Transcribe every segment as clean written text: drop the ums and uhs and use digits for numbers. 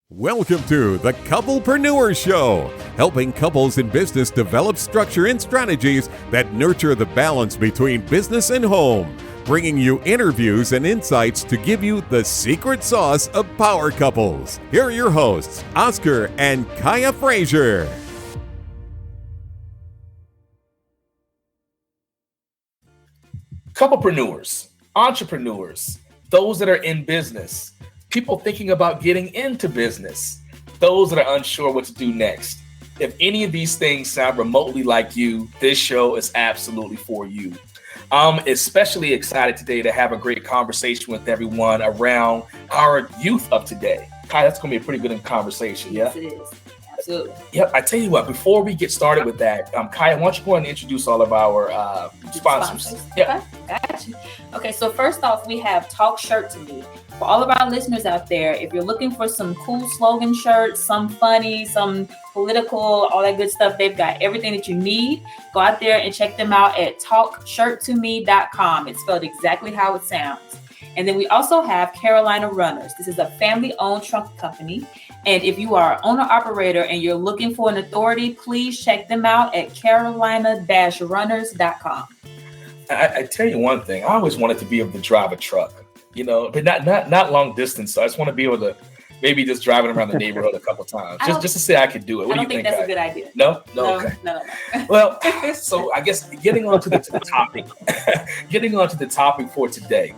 Welcome to the Couple-preneurs Show, helping couples in business develop structure and strategies that nurture the balance between business and home, bringing you interviews and insights to give you the secret sauce of power couples. Here are your hosts, Oscar and Kaya Frazier. Couple-preneurs, entrepreneurs, those that are in business, people thinking about getting into business, those that are unsure what to do next. If any of these things sound remotely like you, this show is absolutely for you. I'm especially excited today to have a great conversation with everyone around our youth of today. Kai, that's going to be a pretty good conversation, yeah? Yes, it is. Absolutely. Yep, I tell you what, before we get started with that, Kaya, why don't you go ahead and introduce all of our sponsors? Yeah. Okay, gotcha. Okay, so first off, we have Talk Shirt to Me. For all of our listeners out there, if you're looking for some cool slogan shirts, some funny, some political, all that good stuff, they've got everything that you need. Go out there and check them out at talkshirttome.com. It's spelled exactly how it sounds. And then we also have Carolina Runners. This is a family-owned trunk company. And if you are an owner-operator and you're looking for an authority, please check them out at carolina-runners.com. I tell you one thing, I always wanted to be able to drive a truck, you know, but not long distance. So I just want to be able to maybe just driving around the neighborhood a couple times, just to say I could do it. What do you think? That's a good idea. No. Okay. No. Well, so I guess getting on to the topic for today.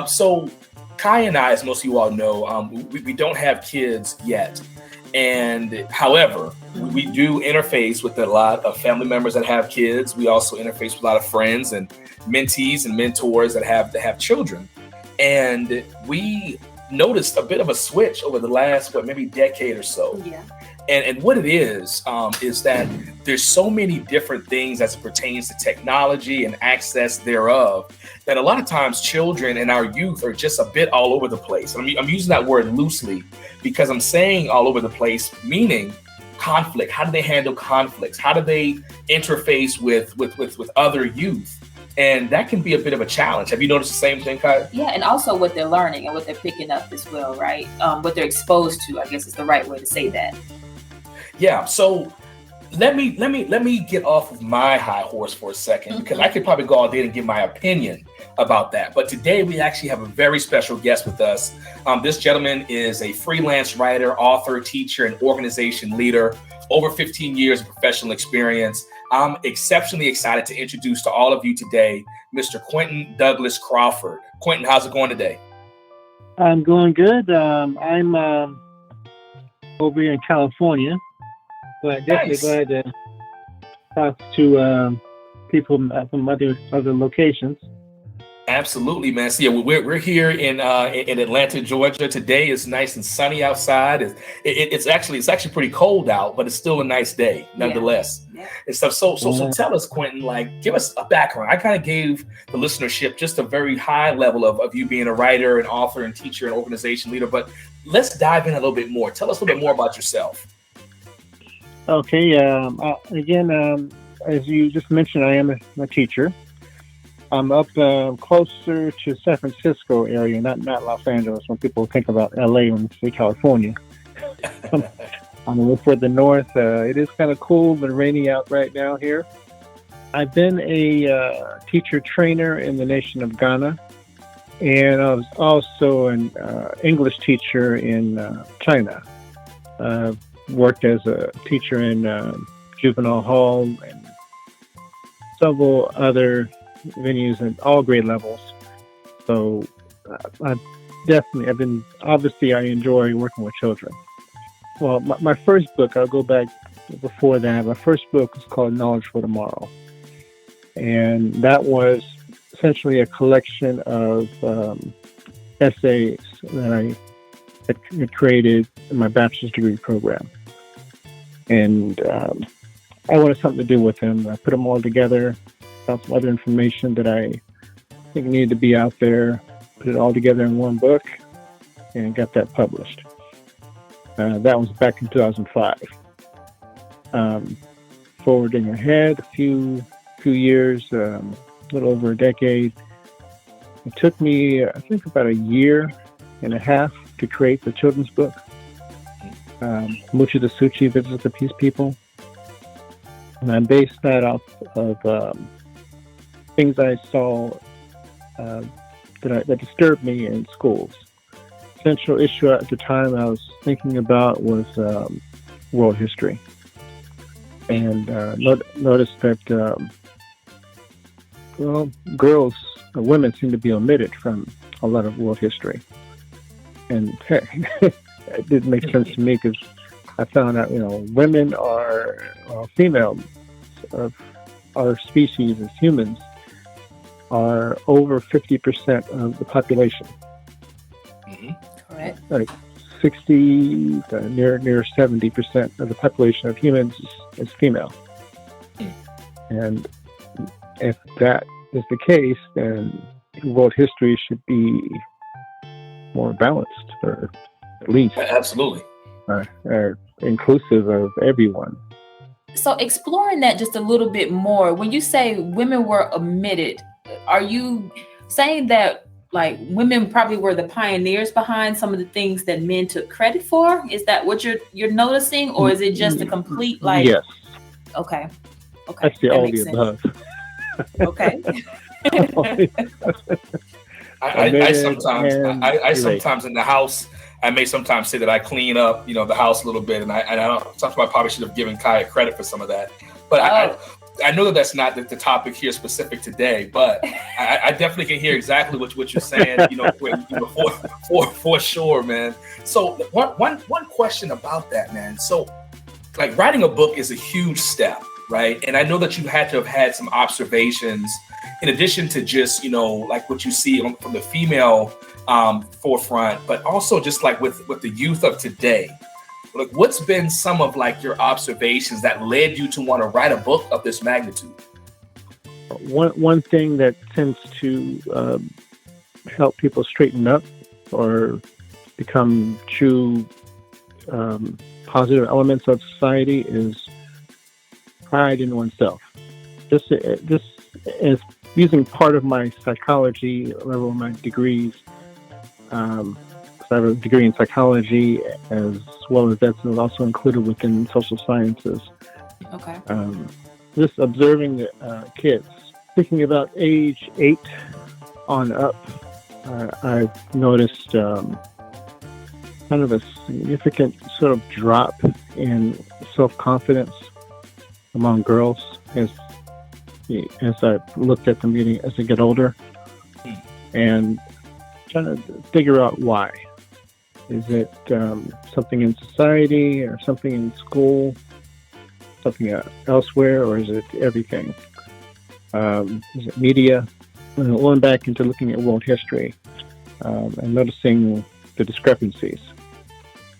So Kai and I, as most of you all know, we don't have kids yet. And however, we do interface with a lot of family members that have kids. We also interface with a lot of friends and mentees and mentors that have children. And we noticed a bit of a switch over the last, maybe decade or so. Yeah. And what it is that there's so many different things as it pertains to technology and access thereof that a lot of times children and our youth are just a bit all over the place. And I'm using that word loosely because I'm saying all over the place, meaning conflict. How do they handle conflicts? How do they interface with other youth? And that can be a bit of a challenge. Have you noticed the same thing, Kai? Yeah, and also what they're learning and what they're picking up as well, right? What they're exposed to, I guess is the right way to say that. Yeah, so let me get off of my high horse for a second, because I could probably go all day and give my opinion about that. But today we actually have a very special guest with us. This gentleman is a freelance writer, author, teacher, and organization leader, over 15 years of professional experience. I'm exceptionally excited to introduce to all of you today, Mr. Quinton Douglas Crawford. Quinton, how's it going today? I'm going good. I'm over here in California, but definitely glad to talk to people from other locations. Absolutely, man. So yeah, we're here in Atlanta, Georgia. Today is nice and sunny outside. It's actually pretty cold out, but it's still a nice day nonetheless. Yeah. And stuff. So tell us, Quinton, give us a background. I kind of gave the listenership just a very high level of you being a writer, and author, and teacher, and organization leader. But let's dive in a little bit more. Tell us a little bit more about yourself. Okay. Again, as you just mentioned, I am a teacher. I'm up closer to San Francisco area, not Los Angeles. When people think about LA when they say California, I'm a little further north. It is kind of cold and rainy out right now here. I've been a teacher trainer in the nation of Ghana, and I was also an English teacher in China. Worked as a teacher in juvenile hall and several other venues at all grade levels. So I enjoy working with children. Well, my first book, I'll go back before that. My first book was called Knowledge for Tomorrow. And that was essentially a collection of essays that I had created in my bachelor's degree program. And I wanted something to do with them. I put them all together, found some other information that I think needed to be out there, put it all together in one book, and got that published. That was back in 2005. Forwarding ahead a few years, a little over a decade, it took me, I think, about a year and a half to create the children's book. Moochie the Soochie Visits the Peace People. And I based that off of things I saw that disturbed me in schools. Central issue at the time I was thinking about was world history. And noticed that, women seem to be omitted from a lot of world history. And it didn't make sense to me because I found out, women are females of our species as humans are over 50% of the population. Mm-hmm. Correct. Like 60 to near 70% of the population of humans is female. And if that is the case, then world history should be more balanced, or at least Absolutely. Inclusive of everyone. So exploring that just a little bit more, when you say women were omitted, are you saying that like women probably were the pioneers behind some of the things that men took credit for? Is that what you're noticing, or is it just a complete like? Yes. Okay. That's the that all makes the sense. above. Okay. I sometimes in the house, I may sometimes say that I clean up, the house a little bit, and I don't. Sometimes I probably should have given Kaya credit for some of that, but I know that that's not the topic here specific today. But I definitely can hear exactly what you're saying, for sure, man. So one question about that, man. So, like, writing a book is a huge step, right? And I know that you had to have had some observations in addition to just, like what you see from the female forefront, but also just like with the youth of today. Like, what's been some of like your observations that led you to want to write a book of this magnitude? One thing that tends to help people straighten up or become true positive elements of society is pride in oneself. This is using part of my psychology level, my degrees. I have a degree in psychology as well as that's also included within social sciences. Okay. Just observing kids, thinking about age 8 on up, I've noticed kind of a significant sort of drop in self-confidence among girls as I looked at them as they get older, and trying to figure out why. Is it something in society or something in school, something elsewhere, or is it everything? Is it media? And going back into looking at world history and noticing the discrepancies.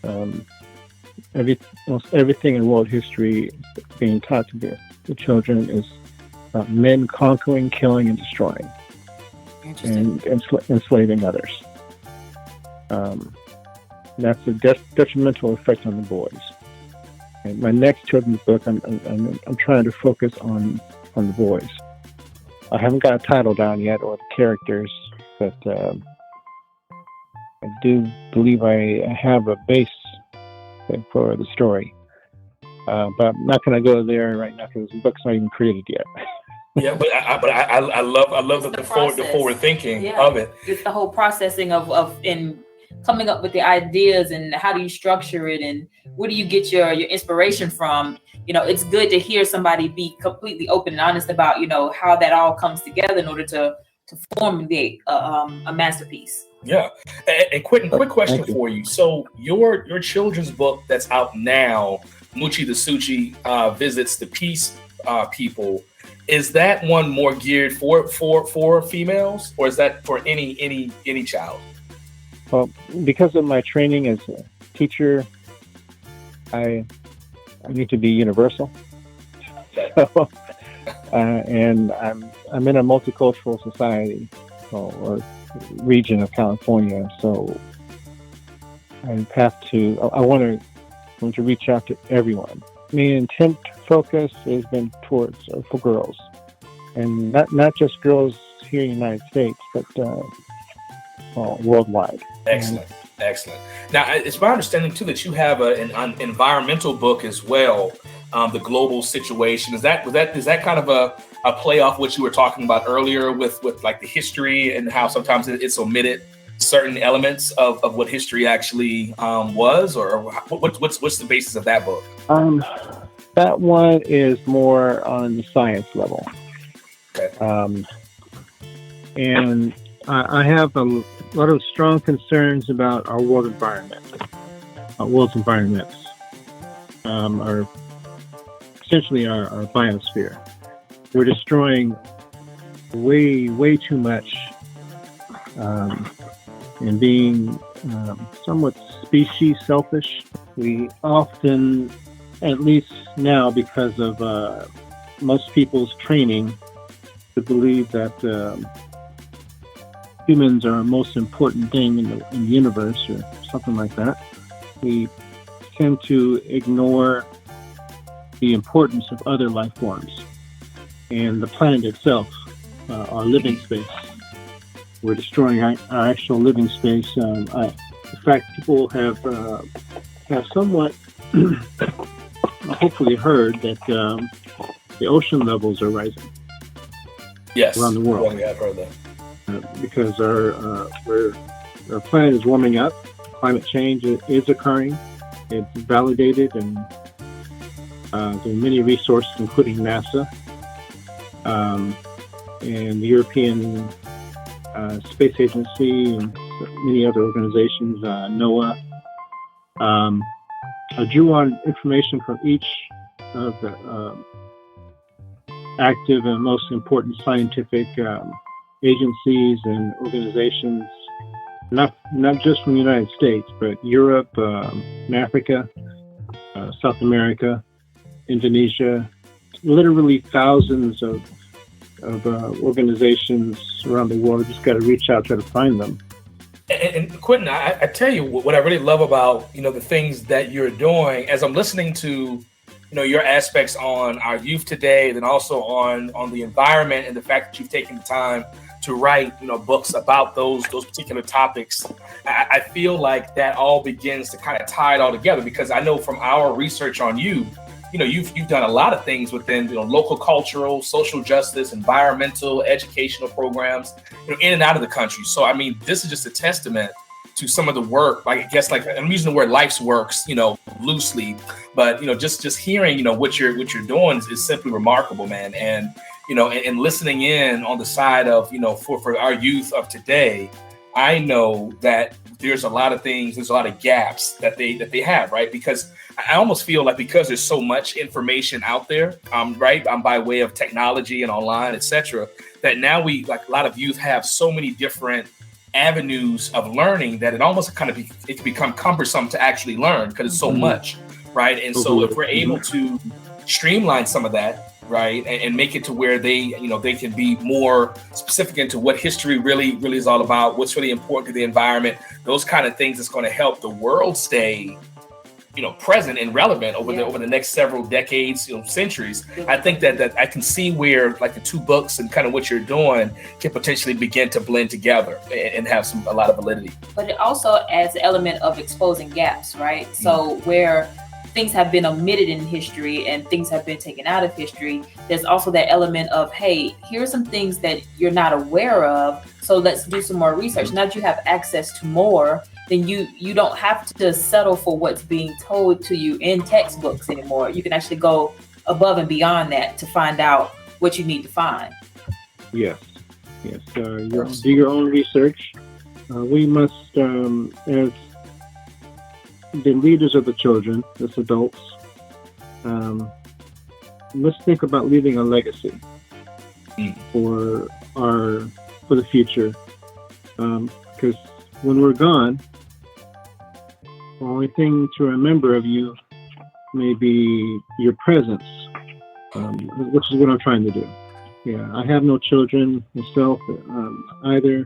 Almost everything in world history being taught to the children is about men conquering, killing, and destroying, and enslaving others. That's a detrimental effect on the boys. And my next children's book, I'm trying to focus on the boys. I haven't got a title down yet or the characters, but I do believe I have a base for the story. But I'm not going to go there right now because the book's not even created yet. Yeah, but I love the forward thinking of it. It's the whole processing of coming up with the ideas and how do you structure it and where do you get your inspiration from. It's good to hear somebody be completely open and honest about how that all comes together in order to form a masterpiece. Yeah. And Quinton, quick question for you. So your children's book that's out now, Moochie the Soochie Visits the Peace People, is that one more geared for females, or is that for any child? Well, because of my training as a teacher, I need to be universal. So, and I'm in a multicultural society or region of California, so I want to reach out to everyone. My intent focus has been for girls, and not just girls here in the United States, but worldwide. Excellent. Excellent. Now, it's my understanding too that you have an environmental book as well, the global situation. Is that kind of a play off what you were talking about earlier with like the history and how sometimes it's omitted certain elements of what history actually was, or what's the basis of that book? That one is more on the science level. Okay. And I have a lot of strong concerns about our world environment. Our world's environments are essentially our biosphere. We're destroying way too much and being somewhat species selfish. We often, at least now because of most people's training, to believe that humans are the most important thing in the universe or something like that. We tend to ignore the importance of other life forms and the planet itself, our living space. We're destroying our actual living space. In fact, people have somewhat hopefully heard that the ocean levels are rising. Yes, around the world. Yeah, I've heard that. Because our planet is warming up. Climate change is occurring. It's validated, and there are many resources, including NASA and the European Space Agency and many other organizations, NOAA. I drew on information from each of the active and most important scientific agencies and organizations, not just from the United States, but Europe, Africa, South America, Indonesia, literally thousands of organizations around the world. Just got to reach out, try to find them. And Quinton, I tell you what I really love about the things that you're doing. As I'm listening to your aspects on our youth today, then also on the environment and the fact that you've taken the time to write books about those particular topics, I feel like that all begins to kind of tie it all together, because I know from our research on you've done a lot of things within local cultural, social justice, environmental, educational programs in and out of the country. So I mean, this is just a testament to some of the work. Like, I guess, like, I'm using the word life's works loosely, but just hearing what you're doing is simply remarkable, man. And and listening in on the side of for our youth of today, I know that there's a lot of things, there's a lot of gaps that they have, right? Because I almost feel like, because there's so much information out there, right, by way of technology and online, etc., that now we, like, a lot of youth have so many different avenues of learning that it almost it can become cumbersome to actually learn, because it's so much, right? And so if we're able to streamline some of that, right, and make it to where they can be more specific into what history really is all about, what's really important to the environment, those kind of things, that's going to help the world stay present and relevant over the next several decades, centuries. I think that I can see where, like, the two books and kind of what you're doing can potentially begin to blend together and have a lot of validity. But it also adds an element of exposing gaps, right? So where things have been omitted in history and things have been taken out of history, there's also that element of, hey, here are some things that you're not aware of, so let's do some more research. Now that you have access to more, then you don't have to settle for what's being told to you in textbooks anymore. You can actually go above and beyond that to find out what you need to find. Yes. Do your own research. We must, as the leaders of the children, as adults, let's think about leaving a legacy for the future. Because when we're gone, the only thing to remember of you may be your presence, which is what I'm trying to do. Yeah, I have no children myself either,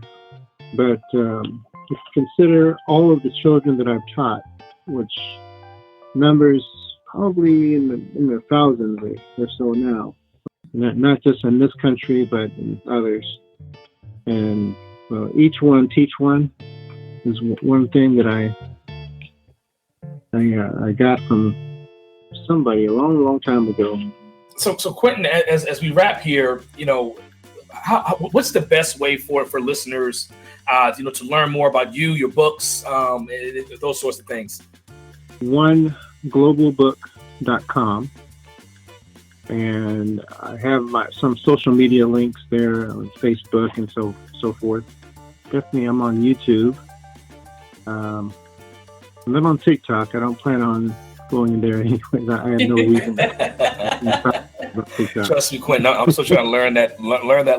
but if you consider all of the children that I've taught, which numbers probably in the thousands or so now, not just in this country, but in others. And each one teach one. is one thing that I got from somebody a long, long time ago. So Quinton, as we wrap here, what's the best way for listeners, to learn more about you, your books, those sorts of things? oneglobalbook.com, and I have some social media links there on Facebook and so forth. Definitely, I'm on YouTube. I'm not on TikTok. I don't plan on going there anyways. I have no reason. Trust me, Quinton. I'm still trying to learn that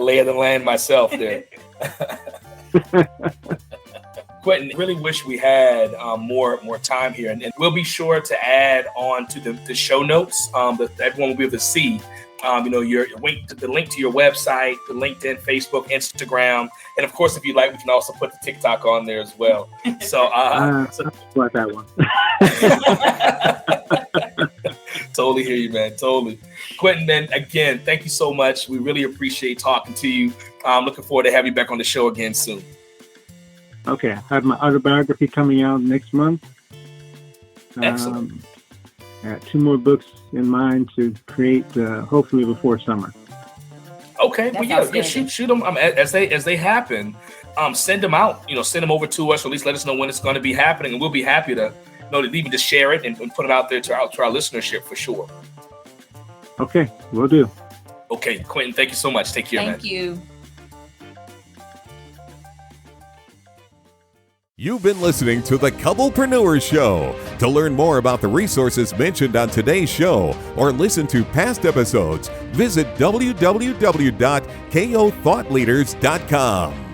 lay of the land myself there. Quinton, really wish we had more time here, and we'll be sure to add on to the show notes that everyone will be able to see. Your link to your website, the LinkedIn, Facebook, Instagram, and of course, if you like, we can also put the TikTok on there as well. So, like that one. Totally hear you, man. Totally, Quinton. Man, again, thank you so much. We really appreciate talking to you. I'm looking forward to having you back on the show again soon. Okay, I have my autobiography coming out next month. Excellent. I got 2 more books in mind to create, hopefully before summer. Okay, shoot them as they happen. Send them out. Send them over to us, or at least let us know when it's going to be happening, and we'll be happy to even just share it and put it out there to our listenership for sure. Okay, will do. Okay, Quinton, thank you so much. Take care, man. Thank you. You've been listening to the Couple-preneurs Show. To learn more about the resources mentioned on today's show or listen to past episodes, visit www.kothoughtleaders.com.